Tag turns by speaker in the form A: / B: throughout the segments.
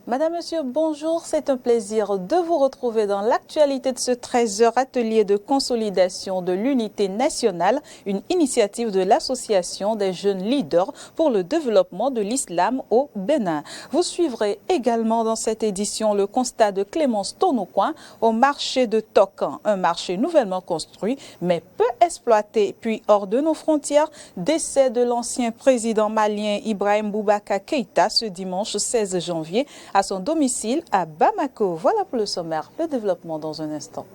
A: Madame, Monsieur, bonjour. C'est un plaisir de vous retrouver dans l'actualité de ce 13h atelier de consolidation de l'unité nationale, une initiative de l'Association des jeunes leaders pour le développement de l'islam au Bénin. Vous suivrez également dans cette édition le constat de Clémence Tonoucoin au marché de Tokan, un marché nouvellement construit mais peu exploité. Puis hors de nos frontières, décès de l'ancien président malien Ibrahim Boubacar Keïta ce dimanche 16 janvier à son domicile à Bamako. Voilà pour le sommaire. Le développement dans un instant.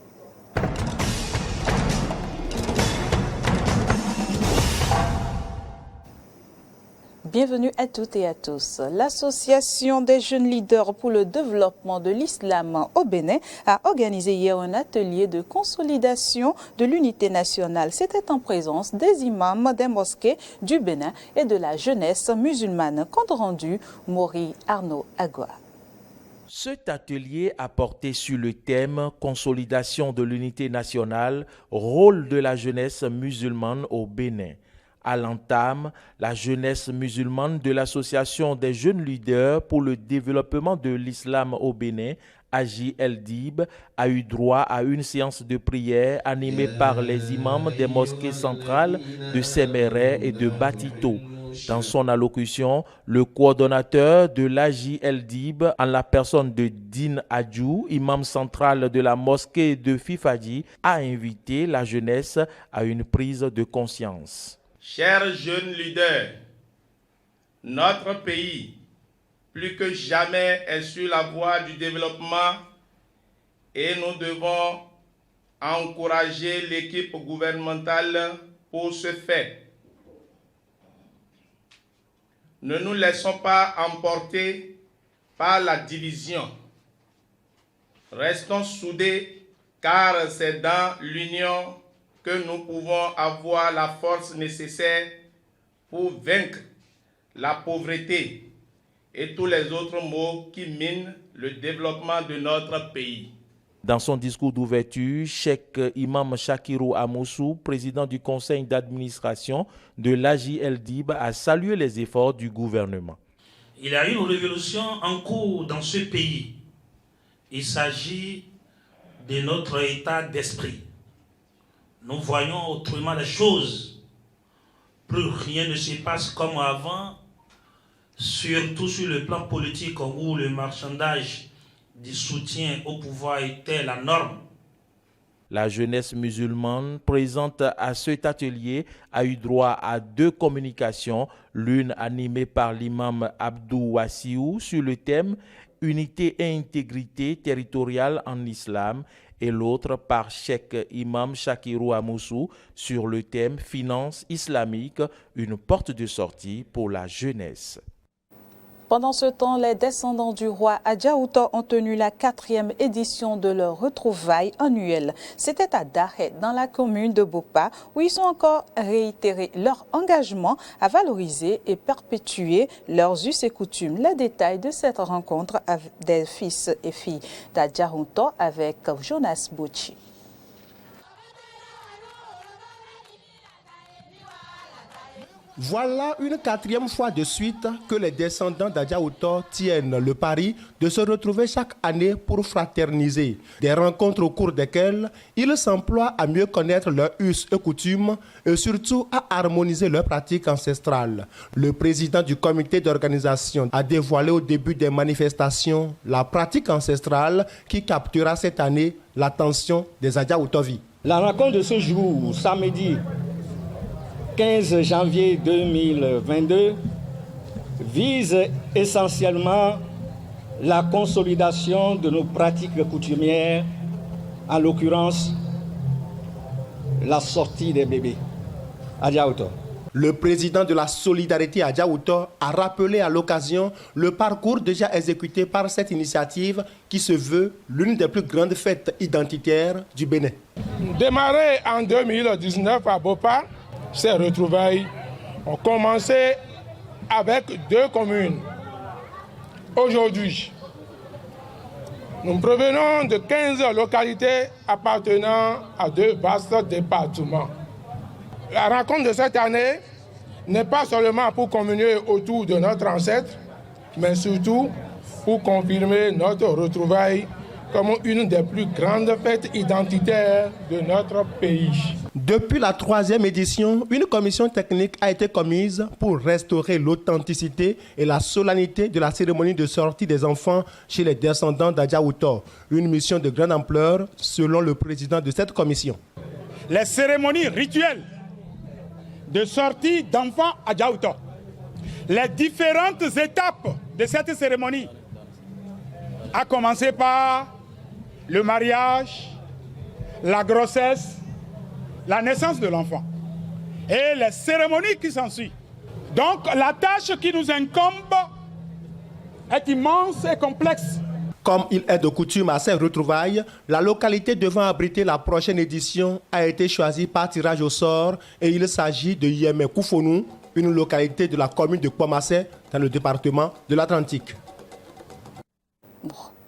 A: Bienvenue à toutes et à tous. L'Association des jeunes leaders pour le développement de l'islam au Bénin a organisé hier un atelier de consolidation de l'unité nationale. C'était en présence des imams des mosquées du Bénin et de la jeunesse musulmane. Compte rendu, Maury Arnaud Agua.
B: Cet atelier a porté sur le thème « Consolidation de l'unité nationale, rôle de la jeunesse musulmane au Bénin ». À l'entame, la jeunesse musulmane de l'Association des jeunes leaders pour le développement de l'islam au Bénin, AJLDIB, a eu droit à une séance de prière animée par les imams des mosquées centrales de Séméré et de Batito. Dans son allocution, le coordonnateur de l'AJLDIB, en la personne de Din Adjou, imam central de la mosquée de Fifadi, a invité la jeunesse à une prise de conscience.
C: Chers jeunes leaders, notre pays, plus que jamais, est sur la voie du développement et nous devons encourager l'équipe gouvernementale pour ce faire. Ne nous laissons pas emporter par la division. Restons soudés car c'est dans l'union que nous pouvons avoir la force nécessaire pour vaincre la pauvreté et tous les autres maux qui minent le développement de notre pays.
B: Dans son discours d'ouverture, Cheikh Imam Shakirou Amoussou, président du conseil d'administration de l'AJLDIB, a salué les efforts du gouvernement.
D: Il y a une révolution en cours dans ce pays. Il s'agit de notre état d'esprit. Nous voyons autrement les choses. Plus rien ne se passe comme avant, surtout sur le plan politique où le marchandage du soutien au pouvoir était la norme.
B: La jeunesse musulmane présente à cet atelier a eu droit à 2 communications, l'une animée par l'imam Abdou Wassiou sur le thème « Unité et intégrité territoriale en islam » et l'autre par Cheikh Imam Shakirou Amoussou sur le thème « Finance islamique, une porte de sortie pour la jeunesse ».
A: Pendant ce temps, les descendants du roi Adjaouta ont tenu la 4e édition de leur retrouvaille annuelle. C'était à Dahet, dans la commune de Bopa, où ils ont encore réitéré leur engagement à valoriser et perpétuer leurs us et coutumes. Les détails de cette rencontre des fils et filles d'Adjaouta avec Jonas Bouchi.
E: Voilà une 4e fois de suite que les descendants d'Adjaouta tiennent le pari de se retrouver chaque année pour fraterniser. Des rencontres au cours desquelles ils s'emploient à mieux connaître leurs us et coutumes et surtout à harmoniser leurs pratiques ancestrales. Le président du comité d'organisation a dévoilé au début des manifestations la pratique ancestrale qui captera cette année l'attention des Adjaoutovi.
F: La rencontre de ce jour, samedi 15 janvier 2022, vise essentiellement la consolidation de nos pratiques coutumières, en l'occurrence la sortie des bébés. Adjaouta.
E: Le président de la solidarité Adjaouta a rappelé à l'occasion le parcours déjà exécuté par cette initiative qui se veut l'une des plus grandes fêtes identitaires du Bénin.
G: Démarré en 2019 à Bopa, ces retrouvailles ont commencé avec 2 communes. Aujourd'hui, nous provenons de 15 localités appartenant à 2 vastes départements. La rencontre de cette année n'est pas seulement pour communier autour de notre ancêtre, mais surtout pour confirmer notre retrouvaille comme une des plus grandes fêtes identitaires de notre pays.
E: Depuis la 3e édition, une commission technique a été commise pour restaurer l'authenticité et la solennité de la cérémonie de sortie des enfants chez les descendants d'Adja Outor. Une mission de grande ampleur selon le président de cette commission.
H: Les cérémonies rituelles de sortie d'enfants Adja Outor. Les différentes étapes de cette cérémonie, à commencer par le mariage, la grossesse, la naissance de l'enfant et les cérémonies qui s'ensuivent. Donc la tâche qui nous incombe est immense et complexe.
E: Comme il est de coutume à ces retrouvailles, la localité devant abriter la prochaine édition a été choisie par tirage au sort et il s'agit de Yémé Koufonou, une localité de la commune de Kouamassé dans le département de l'Atlantique.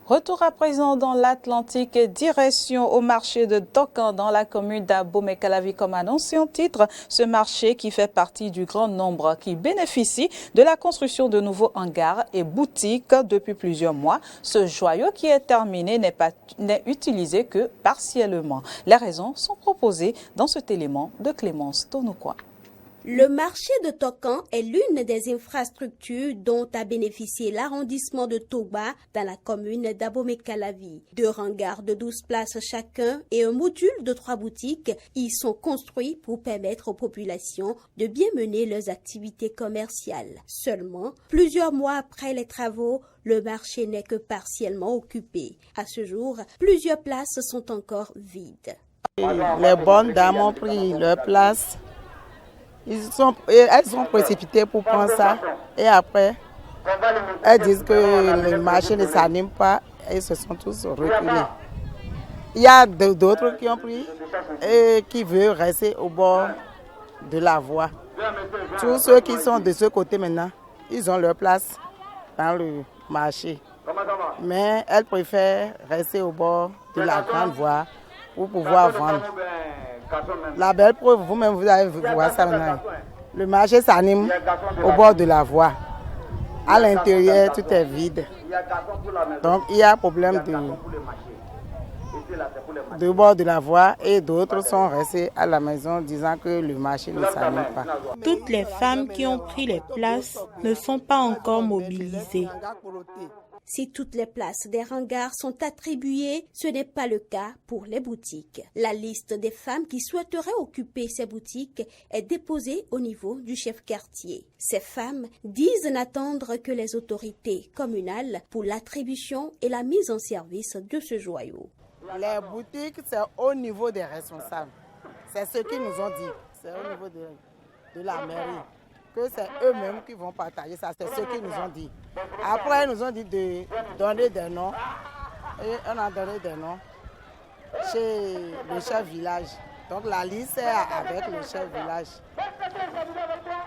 A: Retour à présent dans l'Atlantique et direction au marché de Tokan dans la commune d'Abomey-Calavi comme annoncé en titre. Ce marché qui fait partie du grand nombre qui bénéficie de la construction de nouveaux hangars et boutiques depuis plusieurs mois. Ce joyau qui est terminé n'est utilisé que partiellement. Les raisons sont proposées dans cet élément de Clémence Tonoukoua.
I: Le marché de Tokan est l'une des infrastructures dont a bénéficié l'arrondissement de Toba dans la commune d'Abomey-Calavi. 2 hangars de 12 places chacun et un module de 3 boutiques y sont construits pour permettre aux populations de bien mener leurs activités commerciales. Seulement, plusieurs mois après les travaux, le marché n'est que partiellement occupé. À ce jour, plusieurs places sont encore vides.
J: Les bonnes dames ont pris leur place. Elles sont précipitées pour prendre ça et après elles disent que le marché ne s'anime pas et se sont tous reculés. Il y a d'autres qui ont pris et qui veulent rester au bord de la voie. Tous ceux qui sont de ce côté maintenant, ils ont leur place dans le marché. Mais elles préfèrent rester au bord de la grande voie pour pouvoir vendre. La belle preuve, vous-même, vous allez voir ça maintenant. Le marché s'anime au bord de la voie. À l'intérieur, tout est vide. Donc, il y a un problème de bord de la voie et d'autres sont restés à la maison disant que le marché ne s'anime pas.
K: Toutes les femmes qui ont pris les places ne sont pas encore mobilisées.
I: Si toutes les places des hangars sont attribuées, ce n'est pas le cas pour les boutiques. La liste des femmes qui souhaiteraient occuper ces boutiques est déposée au niveau du chef quartier. Ces femmes disent n'attendre que les autorités communales pour l'attribution et la mise en service de ce joyau.
J: Les boutiques, c'est au niveau des responsables. C'est ce qu'ils nous ont dit. C'est au niveau de la mairie. Que c'est eux-mêmes qui vont partager ça, c'est ce qu'ils nous ont dit. Après, ils nous ont dit de donner des noms. Et on a donné des noms chez le chef village. Donc la liste est avec le chef village.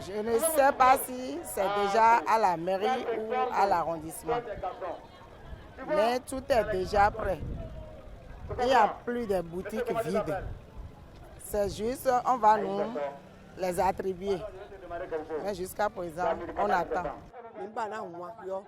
J: Je ne sais pas si c'est déjà à la mairie ou à l'arrondissement. Mais tout est déjà prêt. Il n'y a plus de boutiques vides. C'est juste, on va nous les attribuer. Mais jusqu'à présent, on attend.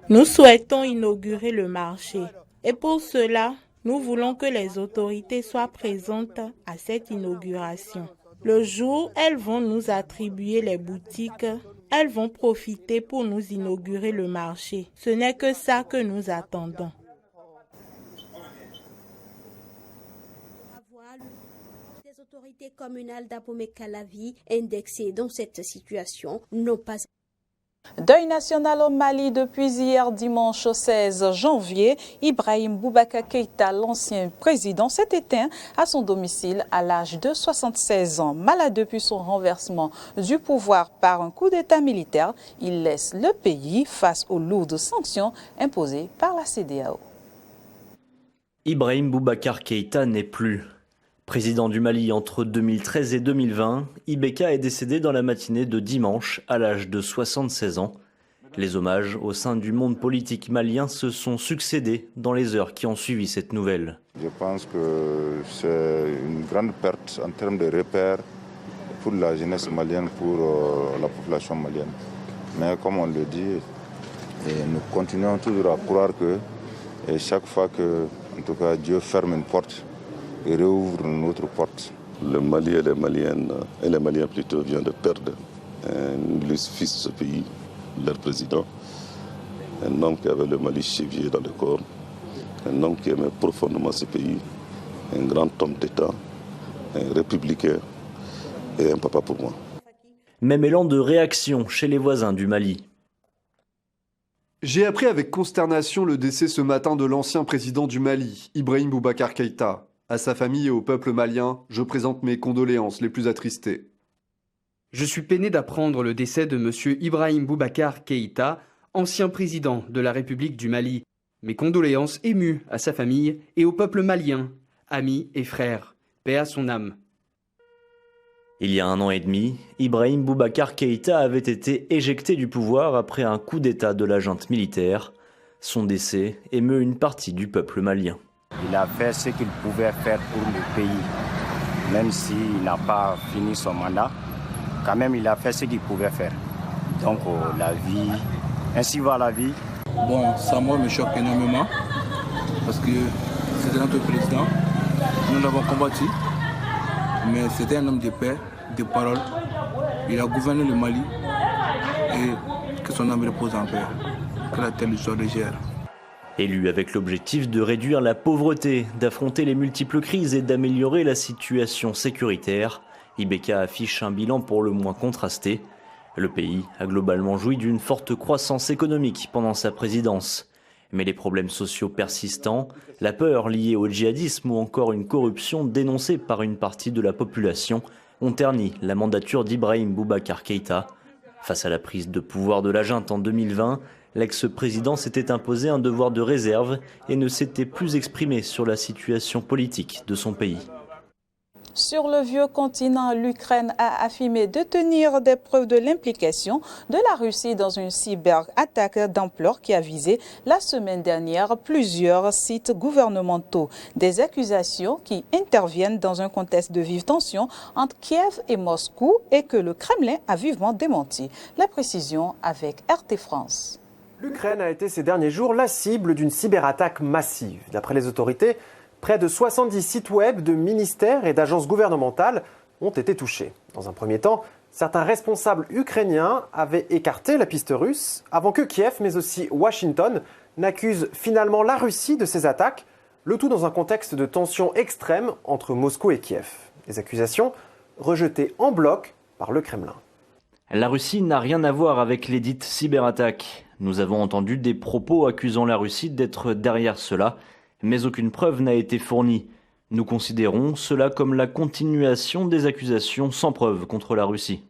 K: Nous souhaitons inaugurer le marché. Et pour cela, nous voulons que les autorités soient présentes à cette inauguration. Le jour où elles vont nous attribuer les boutiques, elles vont profiter pour nous inaugurer le marché. Ce n'est que ça que nous attendons.
I: Les autorités communales d'Abomey-Calavi, indexées dans cette situation, n'ont pas...
A: Deuil national au Mali depuis hier dimanche 16 janvier. Ibrahim Boubacar Keïta, l'ancien président, s'est éteint à son domicile à l'âge de 76 ans. Malade depuis son renversement du pouvoir par un coup d'état militaire, il laisse le pays face aux lourdes sanctions imposées par la CEDEAO.
L: Ibrahim Boubacar Keïta n'est plus. Président du Mali entre 2013 et 2020, Ibeka est décédé dans la matinée de dimanche à l'âge de 76 ans. Les hommages au sein du monde politique malien se sont succédés dans les heures qui ont suivi cette nouvelle.
M: Je pense que c'est une grande perte en termes de repères pour la jeunesse malienne, pour la population malienne. Mais comme on le dit, Et nous continuons toujours à croire que chaque fois que, en tout cas, Dieu ferme une porte, il réouvre une autre porte.
N: Le Mali et les Maliennes, et les Maliens plutôt, viennent de perdre le fils de ce pays, leur président. Un homme qui avait le Mali chevillé dans le corps, un homme qui aimait profondément ce pays, un grand homme d'État, un républicain et un papa pour moi.
L: Même élan de réaction chez les voisins du Mali.
O: J'ai appris avec consternation le décès ce matin de l'ancien président du Mali, Ibrahim Boubacar Keïta. À sa famille et au peuple malien, je présente mes condoléances les plus attristées.
P: Je suis peiné d'apprendre le décès de M. Ibrahim Boubacar Keïta, ancien président de la République du Mali. Mes condoléances émues à sa famille et au peuple malien, amis et frères. Paix à son âme.
L: Il y a 1 an et demi, Ibrahim Boubacar Keïta avait été éjecté du pouvoir après un coup d'État de la junte militaire. Son décès émeut une partie du peuple malien.
Q: Il a fait ce qu'il pouvait faire pour le pays, même s'il n'a pas fini son mandat. Quand même, il a fait ce qu'il pouvait faire. Donc la vie, ainsi va la vie.
R: Bon, sa mort me choque énormément parce que c'était notre président. Nous l'avons combattu, mais c'était un homme de paix, de parole. Il a gouverné le Mali et que son âme repose en paix, que la terre lui soit légère.
L: Élu avec l'objectif de réduire la pauvreté, d'affronter les multiples crises et d'améliorer la situation sécuritaire, Ibeka affiche un bilan pour le moins contrasté. Le pays a globalement joui d'une forte croissance économique pendant sa présidence. Mais les problèmes sociaux persistants, la peur liée au djihadisme ou encore une corruption dénoncée par une partie de la population ont terni la mandature d'Ibrahim Boubacar Keïta. Face à la prise de pouvoir de la junte en 2020, l'ex-président s'était imposé un devoir de réserve et ne s'était plus exprimé sur la situation politique de son pays.
A: Sur le vieux continent, l'Ukraine a affirmé de tenir des preuves de l'implication de la Russie dans une cyberattaque d'ampleur qui a visé la semaine dernière plusieurs sites gouvernementaux. Des accusations qui interviennent dans un contexte de vive tension entre Kiev et Moscou et que le Kremlin a vivement démenti. La précision avec RT France.
S: L'Ukraine a été ces derniers jours la cible d'une cyberattaque massive. D'après les autorités, près de 70 sites web de ministères et d'agences gouvernementales ont été touchés. Dans un premier temps, certains responsables ukrainiens avaient écarté la piste russe avant que Kiev, mais aussi Washington, n'accusent finalement la Russie de ces attaques, le tout dans un contexte de tension extrême entre Moscou et Kiev. Les accusations rejetées en bloc par le Kremlin.
L: La Russie n'a rien à voir avec les dites cyberattaques. Nous avons entendu des propos accusant la Russie d'être derrière cela, mais aucune preuve n'a été fournie. Nous considérons cela comme la continuation des accusations sans preuve contre la Russie.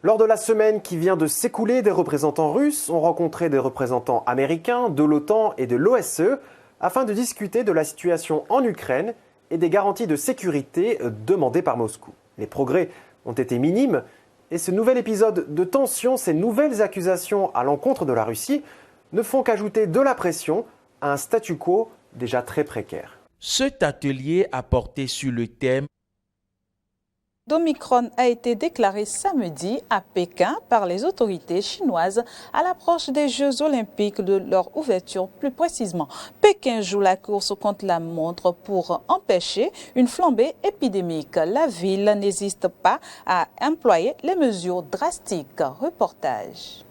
S: Lors de la semaine qui vient de s'écouler, des représentants russes ont rencontré des représentants américains, de l'OTAN et de l'OSCE afin de discuter de la situation en Ukraine et des garanties de sécurité demandées par Moscou. Les progrès ont été minimes et ce nouvel épisode de tension, ces nouvelles accusations à l'encontre de la Russie ne font qu'ajouter de la pression à un statu quo déjà très précaire.
B: Cet atelier a porté sur le thème
A: d'Omicron a été déclaré samedi à Pékin par les autorités chinoises à l'approche des Jeux olympiques de leur ouverture plus précisément. Pékin joue la course contre la montre pour empêcher une flambée épidémique. La ville n'hésite pas à employer les mesures drastiques. Reportage.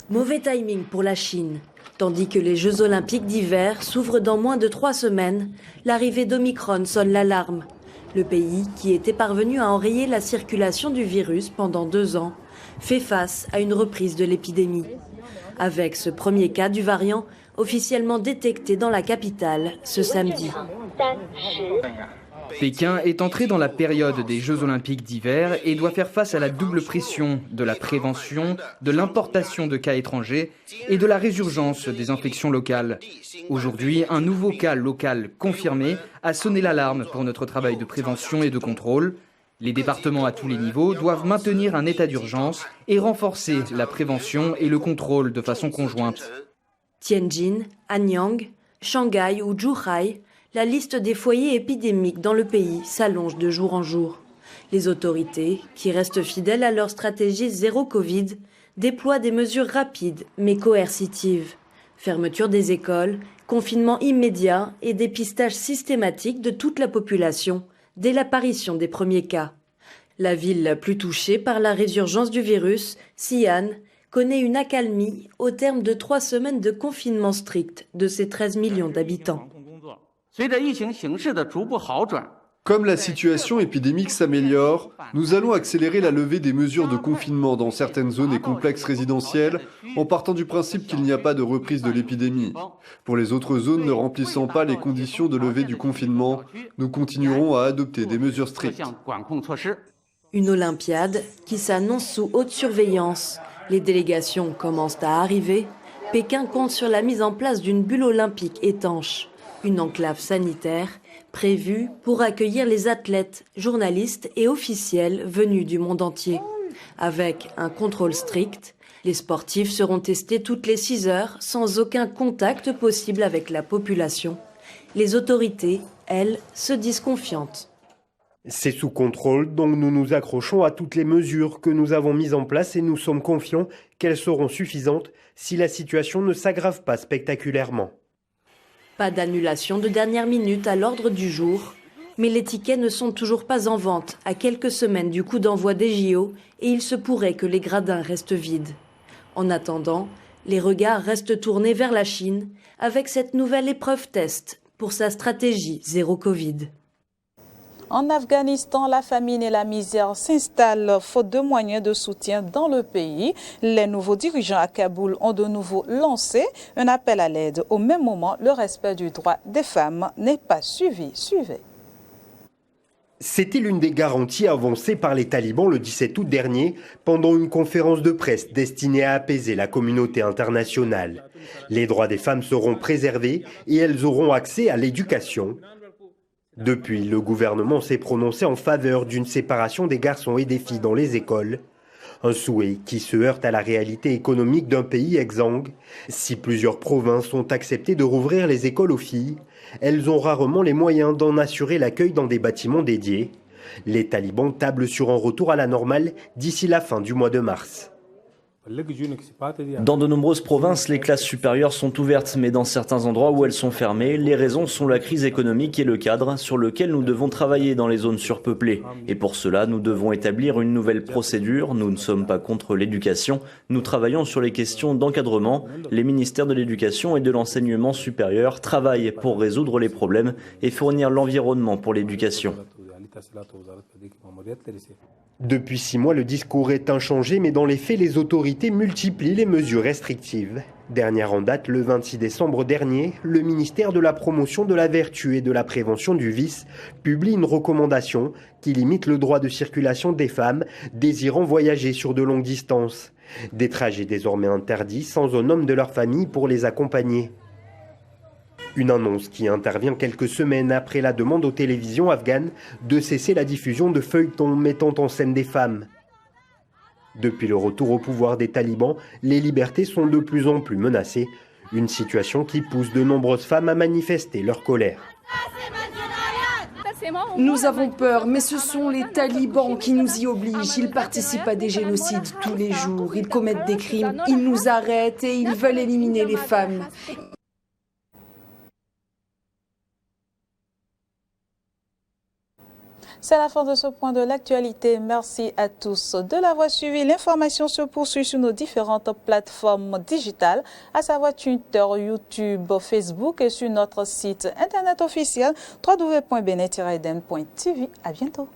T: Mauvais timing pour la Chine. Tandis que les Jeux olympiques d'hiver s'ouvrent dans moins de 3 semaines, l'arrivée d'Omicron sonne l'alarme. Le pays, qui était parvenu à enrayer la circulation du virus pendant 2 ans, fait face à une reprise de l'épidémie. Avec ce premier cas du variant officiellement détecté dans la capitale ce samedi.
P: Pékin est entré dans la période des Jeux olympiques d'hiver et doit faire face à la double pression de la prévention, de l'importation de cas étrangers et de la résurgence des infections locales. Aujourd'hui, un nouveau cas local confirmé a sonné l'alarme pour notre travail de prévention et de contrôle. Les départements à tous les niveaux doivent maintenir un état d'urgence et renforcer la prévention et le contrôle de façon conjointe.
T: Tianjin, Anyang, Shanghai ou Zhuhai, la liste des foyers épidémiques dans le pays s'allonge de jour en jour. Les autorités, qui restent fidèles à leur stratégie zéro Covid, déploie des mesures rapides mais coercitives. Fermeture des écoles, confinement immédiat et dépistage systématique de toute la population dès l'apparition des premiers cas. La ville la plus touchée par la résurgence du virus, Xi'an, connaît une accalmie au terme de 3 semaines de confinement strict de ses 13 millions d'habitants.
O: Comme la situation épidémique s'améliore, nous allons accélérer la levée des mesures de confinement dans certaines zones et complexes résidentiels en partant du principe qu'il n'y a pas de reprise de l'épidémie. Pour les autres zones ne remplissant pas les conditions de levée du confinement, nous continuerons à adopter des mesures strictes.
T: Une Olympiade qui s'annonce sous haute surveillance. Les délégations commencent à arriver. Pékin compte sur la mise en place d'une bulle olympique étanche, une enclave sanitaire prévue pour accueillir les athlètes, journalistes et officiels venus du monde entier. Avec un contrôle strict, les sportifs seront testés toutes les 6 heures sans aucun contact possible avec la population. Les autorités, elles, se disent confiantes.
U: C'est sous contrôle, donc nous nous accrochons à toutes les mesures que nous avons mises en place et nous sommes confiants qu'elles seront suffisantes si la situation ne s'aggrave pas spectaculairement.
T: Pas d'annulation de dernière minute à l'ordre du jour, mais les tickets ne sont toujours pas en vente à quelques semaines du coup d'envoi des JO et il se pourrait que les gradins restent vides. En attendant, les regards restent tournés vers la Chine avec cette nouvelle épreuve test pour sa stratégie zéro Covid.
A: En Afghanistan, la famine et la misère s'installent faute de moyens de soutien dans le pays. Les nouveaux dirigeants à Kaboul ont de nouveau lancé un appel à l'aide. Au même moment, le respect du droit des femmes n'est pas suivi. Suivez.
U: C'était l'une des garanties avancées par les talibans le 17 août dernier pendant une conférence de presse destinée à apaiser la communauté internationale. Les droits des femmes seront préservés et elles auront accès à l'éducation. Depuis, le gouvernement s'est prononcé en faveur d'une séparation des garçons et des filles dans les écoles. Un souhait qui se heurte à la réalité économique d'un pays exsangue. Si plusieurs provinces ont accepté de rouvrir les écoles aux filles, elles ont rarement les moyens d'en assurer l'accueil dans des bâtiments dédiés. Les talibans tablent sur un retour à la normale d'ici la fin du mois de mars.
L: Dans de nombreuses provinces, les classes supérieures sont ouvertes, mais dans certains endroits où elles sont fermées, les raisons sont la crise économique et le cadre sur lequel nous devons travailler dans les zones surpeuplées. Et pour cela, nous devons établir une nouvelle procédure. Nous ne sommes pas contre l'éducation. Nous travaillons sur les questions d'encadrement. Les ministères de l'éducation et de l'enseignement supérieur travaillent pour résoudre les problèmes et fournir l'environnement pour l'éducation.
U: Depuis 6 mois, le discours est inchangé, mais dans les faits, les autorités multiplient les mesures restrictives. Dernière en date, le 26 décembre dernier, le ministère de la Promotion de la Vertu et de la Prévention du Vice publie une recommandation qui limite le droit de circulation des femmes désirant voyager sur de longues distances. Des trajets désormais interdits sans un homme de leur famille pour les accompagner. Une annonce qui intervient quelques semaines après la demande aux télévisions afghanes de cesser la diffusion de feuilletons mettant en scène des femmes. Depuis le retour au pouvoir des talibans, les libertés sont de plus en plus menacées, une situation qui pousse de nombreuses femmes à manifester leur colère.
V: Nous avons peur, mais ce sont les talibans qui nous y obligent. Ils participent à des génocides tous les jours, ils commettent des crimes, ils nous arrêtent et ils veulent éliminer les femmes.
A: C'est la fin de ce point de l'actualité. Merci à tous de l'avoir suivi. L'information se poursuit sur nos différentes plateformes digitales, à savoir Twitter, YouTube, Facebook et sur notre site internet officiel www.benet-eden.tv. À bientôt.